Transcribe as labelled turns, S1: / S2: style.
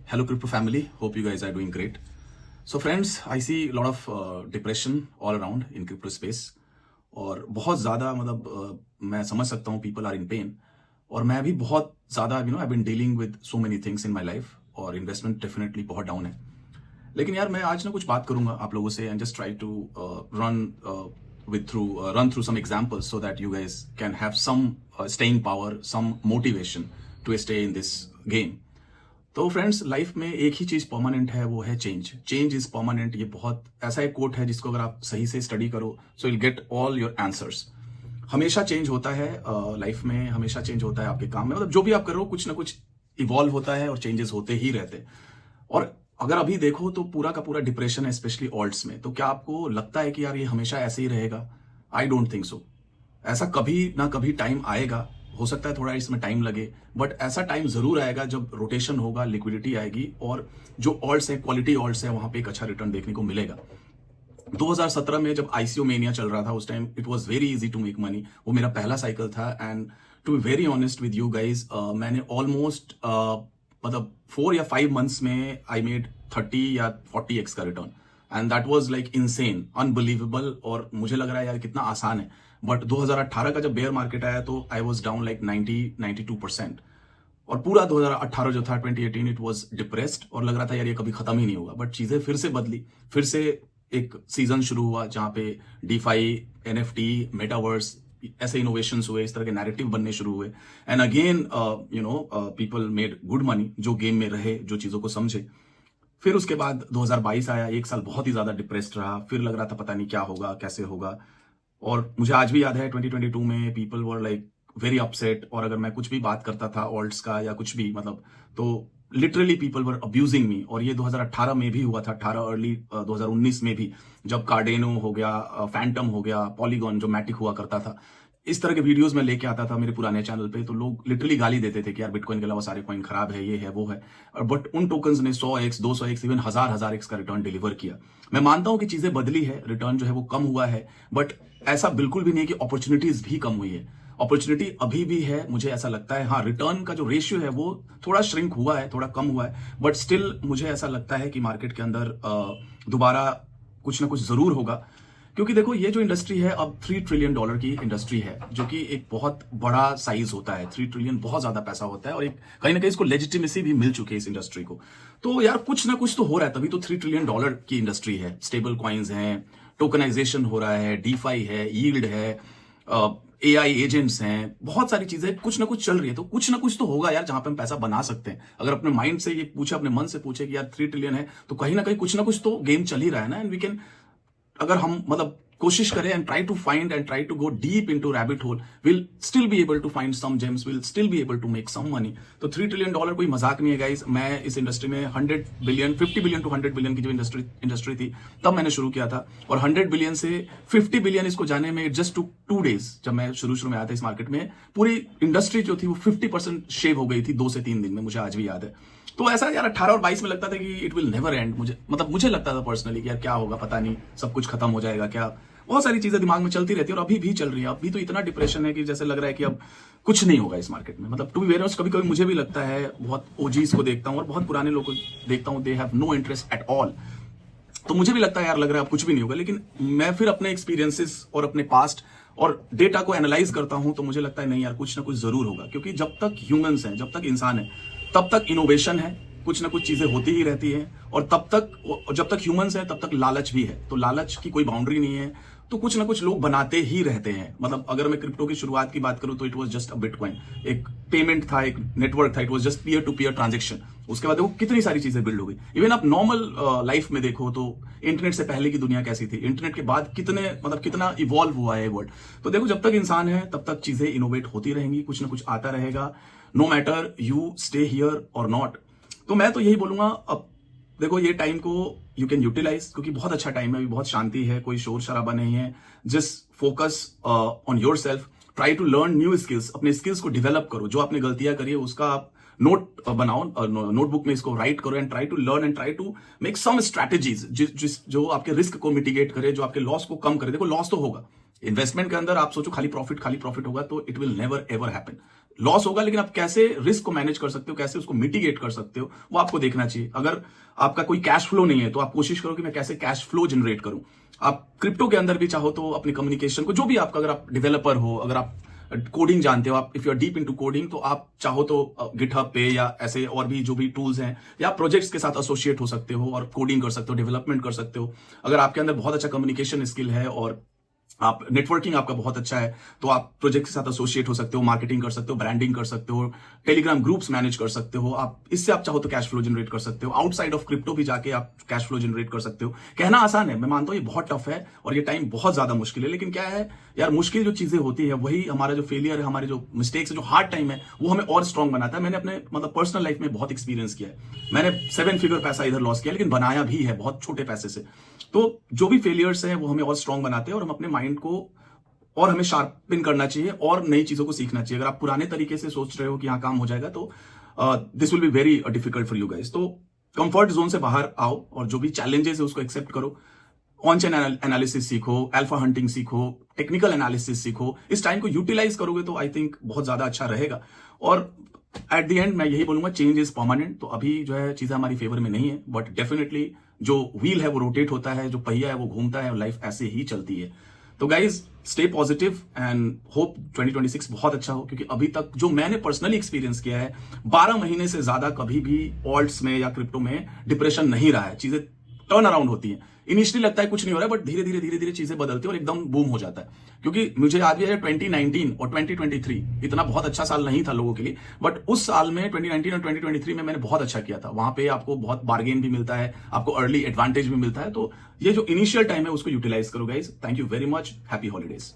S1: Hello, crypto family. Hope you guys are doing great. So, friends, I see a lot of depression all around in crypto space. और बहुत ज़्यादा मैं समझ सकता हूँ people are in pain. और मैं भी बहुत ज़्यादा I've been dealing with so many things in my life. और investment definitely बहुत down है. लेकिन यार मैं आज ना कुछ बात करूँगा आप लोगों से and just try to run through some examples so that you guys can have some staying power, some motivation to stay in this game. तो फ्रेंड्स, लाइफ में एक ही चीज परमानेंट है, वो है चेंज. Change is permanent. ये बहुत ऐसा एक कोट है जिसको अगर आप सही से स्टडी करो so will get all your answers. हमेशा चेंज होता है लाइफ में, हमेशा चेंज होता है आपके काम में. जो भी आप कर रहे हो कुछ ना कुछ इवॉल्व होता है और चेंजेस होते ही रहते हैं. और अगर अभी देखो तो पूरा का पूरा डिप्रेशन है, स्पेशली ऑल्ट्स में. तो क्या आपको लगता है कि यार ये हमेशा ऐसे ही रहेगा? I don't think so. ऐसा कभी ना कभी टाइम आएगा. हो सकता है थोड़ा इसमें टाइम लगे, बट ऐसा टाइम जरूर आएगा जब रोटेशन होगा, लिक्विडिटी आएगी और जो ऑल्ट्स है, क्वालिटी ऑल्ट्स है, वहां पे एक अच्छा रिटर्न देखने को मिलेगा. 2017 में जब आईसीओ मेनिया चल रहा था, उस time it was very easy to make money. वो मेरा पहला साइकिल था and to be very honest with you guys, मैंने ऑलमोस्ट 4 या 5 मंथ्स में आई मेड 30 या 40x का return. And that was like insane, unbelievable. और मुझे लग रहा है यार कितना आसान है. बट 2018 का जब बेयर मार्केट आया तो आई वाज डाउन लाइक 92%. और पूरा 2018 जो था, 2018, इट वाज डिप्रेस्ड और लग रहा था यार ये कभी खत्म ही नहीं होगा. बट चीजें फिर से बदली. फिर से एक सीजन शुरू हुआ जहां पे डीफाई, एनएफटी, मेटावर्स, ऐसे इनोवेशंस हुए, इस तरह के नैरेटिव बनने शुरू हुए. And again people made good money, जो गेम में रहे, जो चीजों को समझे. फिर उसके बाद 2022 आया, एक साल बहुत ही ज्यादा डिप्रेस्ड रहा. फिर लग रहा था पता नहीं क्या होगा, कैसे होगा. और मुझे आज भी याद है 2022 में people were like very upset. और अगर मैं कुछ भी बात करता था ऑल्ट्स का या कुछ भी तो literally people were abusing me. और ये 2018 में भी हुआ था, 18 अर्ली 2019 में भी, जब कार्डेनो हो गया, फैंटम हो गया, पॉलीगॉन जो मैटिक हुआ करता था, इस तरह के वीडियोस में लेके आता था मेरे पुराने चैनल पे. तो लोग लिटरली गाली देते थे कि यार बिटकॉइन के अलावा सारे कॉइन खराब है, ये है, वो है. बट उन टोकन्स ने 100x, 200x, इवन 1000x का रिटर्न डिलीवर किया. मैं मानता हूं कि चीजें बदली है, रिटर्न जो है वो कम हुआ है, बट ऐसा बिल्कुल भी नहीं कि अपॉर्चुनिटीज भी कम हुई है. अपॉर्चुनिटी अभी भी है, मुझे ऐसा लगता है. हाँ, रिटर्न का जो रेशियो है वो थोड़ा श्रिंक हुआ है, थोड़ा कम हुआ है, बट स्टिल मुझे ऐसा लगता है कि मार्केट के अंदर दोबारा कुछ ना कुछ जरूर होगा. क्योंकि देखो, ये जो इंडस्ट्री है अब $3 ट्रिलियन की इंडस्ट्री है, जो कि एक बहुत बड़ा साइज होता है. 3 ट्रिलियन बहुत ज्यादा पैसा होता है और एक कहीं ना कहीं इसको लेजिटिमेसी भी मिल चुकी है इस इंडस्ट्री को. तो यार कुछ ना कुछ तो हो रहा है, तभी तो $3 ट्रिलियन की इंडस्ट्री है. स्टेबल कॉइन्स हैं, टोकनाइजेशन हो रहा है, डीफाई है, यील्ड है, एआई एजेंट्स हैं, बहुत सारी चीजें कुछ ना कुछ चल रही है. तो कुछ ना कुछ तो होगा यार जहां पे हम पैसा बना सकते हैं. अगर अपने माइंड से ये पूछे, अपने मन से पूछे कि यार 3 ट्रिलियन है, तो कहीं ना कहीं कुछ ना कुछ तो गेम चल ही रहा है ना. एंड वी कैन, अगर हम कोशिश करें and try to find and try to go deep into rabbit hole, will still be able to find some gems, will still be able to make some money. तो $3 trillion कोई मजाक नहीं है guys. मैं इस इंडस्ट्री में 100 billion, 50 billion to 100 billion की जो इंडस्ट्री थी, तब मैंने शुरू किया था. और 100 बिलियन से 50 बिलियन इसको जाने में इट जस्ट टू 2 days. जब मैं शुरू में आया था इस मार्केट में, पूरी इंडस्ट्री जो थी वो 50% शेव हो गई थी 2 से 3 दिन में, मुझे आज भी याद है. तो ऐसा यार 18 और 22 में लगता था कि इट विल नेवर एंड. मुझे लगता था पर्सनली कि यार क्या होगा पता नहीं, सब कुछ खत्म हो जाएगा क्या. बहुत सारी चीजें दिमाग में चलती रहती है और अभी भी चल रही है. अभी तो इतना डिप्रेशन है कि जैसे लग रहा है कि अब कुछ नहीं होगा इस मार्केट में. टू बी वेरी ऑनेस्ट, कभी कभी मुझे भी लगता है, बहुत ओजीज को देखता हूं और बहुत पुराने लोगों को देखता हूं, they have no interest at all. तो मुझे भी लगता है यार, लग रहा है अब कुछ भी नहीं होगा. लेकिन मैं फिर अपने एक्सपीरियंसेस और अपने पास्ट और डेटा को एनालाइज करता हूं तो मुझे लगता है नहीं यार, कुछ ना कुछ जरूर होगा. क्योंकि जब तक ह्यूमंस हैं, जब तक इंसान है, तब तक इनोवेशन है, कुछ ना कुछ चीजें होती ही रहती हैं. और जब तक ह्यूमंस है तब तक लालच भी है. तो लालच की कोई बाउंड्री नहीं है. तो कुछ ना कुछ लोग बनाते ही रहते हैं. अगर मैं क्रिप्टो की शुरुआत की बात करूं तो it was just a bitcoin, एक पेमेंट था, एक नेटवर्क था, it was just peer to peer transaction. उसके बाद देखो कितनी सारी चीजें बिल्ड हो गई. इवन आप नॉर्मल लाइफ में देखो तो इंटरनेट से पहले की दुनिया कैसी थी, इंटरनेट के बाद कितना इवॉल्व हुआ है वर्ल्ड. तो देखो, जब तक इंसान है तब तक चीजें इनोवेट होती रहेंगी, कुछ ना कुछ आता रहेगा, no matter you stay here और नॉट. तो मैं तो यही बोलूंगा, अब देखो ये टाइम को यू कैन यूटिलाइज, क्योंकि बहुत अच्छा टाइम है, अभी बहुत शांति है, कोई शोर शराबा नहीं है. Just focus on yourself, try to learn new skills, अपने स्किल्स को डेवलप करो. जो आपने गलतियां करी है उसका आप नोट बनाओ, नोटबुक में इसको राइट करो and try to learn and try to make some strategies जो आपके रिस्क को मिटिगेट करे, जो आपके लॉस को कम करे. देखो, लॉस तो होगा इन्वेस्टमेंट के अंदर. आप सोचो खाली प्रॉफिट होगा तो it will never ever happen. Loss होगा, लेकिन आप कैसे रिस्क को मैनेज कर सकते हो, कैसे उसको मिटिगेट कर सकते हो, वो आपको देखना चाहिए। अगर आपका कोई कैश फ्लो नहीं है तो आप कोशिश करो कि मैं कैसे कैश फ्लो जनरेट करूं। आप क्रिप्टो के अंदर भी चाहो तो अपनी कम्युनिकेशन को, जो भी आपका, अगर आप डेवलपर हो, अगर आप कोडिंग जानते हो, आप if you are deep into coding, तो आप चाहो तो गिटहब पे या ऐसे और भी जो भी टूल्स हैं, या प्रोजेक्ट्स के साथ एसोसिएट हो सकते हो और कोडिंग कर सकते हो, डेवलपमेंट कर सकते हो। अगर आपके अंदर बहुत अच्छा कम्युनिकेशन स्किल है और आप नेटवर्किंग आपका बहुत अच्छा है, तो आप प्रोजेक्ट के साथ एसोसिएट हो सकते हो, मार्केटिंग कर सकते हो, ब्रांडिंग कर सकते हो, टेलीग्राम ग्रुप्स मैनेज कर सकते हो। आप इससे आप चाहो तो कैश फ्लो जनरेट कर सकते हो। आउटसाइड ऑफ क्रिप्टो भी जाके आप कैश फ्लो जनरेट कर सकते हो। कहना आसान है, मैं मानता हूं ये बहुत टफ है और ये टाइम बहुत ज्यादा मुश्किल है, लेकिन क्या है यार, मुश्किल जो चीजें होती है वही हमारा जो फेलियर है, हमारे जो मिस्टेक्स है, जो हार्ड टाइम है, वो हमें और स्ट्रांग बनाता है। मैंने अपने मतलब पर्सनल लाइफ में बहुत एक्सपीरियंस किया है। मैंने 7 फिगर पैसा इधर लॉस किया, लेकिन बनाया भी है बहुत छोटे पैसे से। तो जो भी फेलियर्स हैं वो हमें और स्ट्रांग बनाते हैं और हम अपने माइंड को और हमें शार्पिन करना चाहिए और नई चीजों को सीखना चाहिए। अगर आप पुराने तरीके से सोच रहे हो कि हाँ काम हो जाएगा, तो this will be very difficult for you guys. तो कंफर्ट जोन से बाहर आओ और जो भी चैलेंजेस है उसको एक्सेप्ट करो। ऑन चेन एनालिसिस सीखो, अल्फा हंटिंग सीखो, टेक्निकल एनालिसिस सीखो। इस टाइम को यूटिलाइज करोगे तो आई थिंक बहुत ज्यादा अच्छा रहेगा। और एट द एंड मैं यही बोलूंगा, चेंज इज परमानेंट। तो अभी जो है चीजें हमारी फेवर में नहीं है, बट डेफिनेटली जो व्हील है वो रोटेट होता है, जो पहिया है वो घूमता है और लाइफ ऐसे ही चलती है। तो guys stay positive and hope 2026 बहुत अच्छा हो, क्योंकि अभी तक जो मैंने पर्सनली एक्सपीरियंस किया है, 12 महीने से ज्यादा कभी भी ऑल्ट्स में या क्रिप्टो में डिप्रेशन नहीं रहा है। चीजें टर्न अराउंड होती हैं। इनिशियली लगता है कुछ नहीं हो रहा है, बट धीरे धीरे चीजें बदलती है और एकदम बूम हो जाता है। क्योंकि मुझे याद भी है 2019 और 2023 इतना बहुत अच्छा साल नहीं था लोगों के लिए, बट उस साल में 2019 और 2023 में मैंने बहुत अच्छा किया था। वहां पे आपको बहुत बार्गेन भी मिलता है, आपको अर्ली एडवांटेज भी मिलता है। तो ये जो इनिशियल टाइम है उसको यूटिलाइज करो guys. Thank you very much, happy holidays.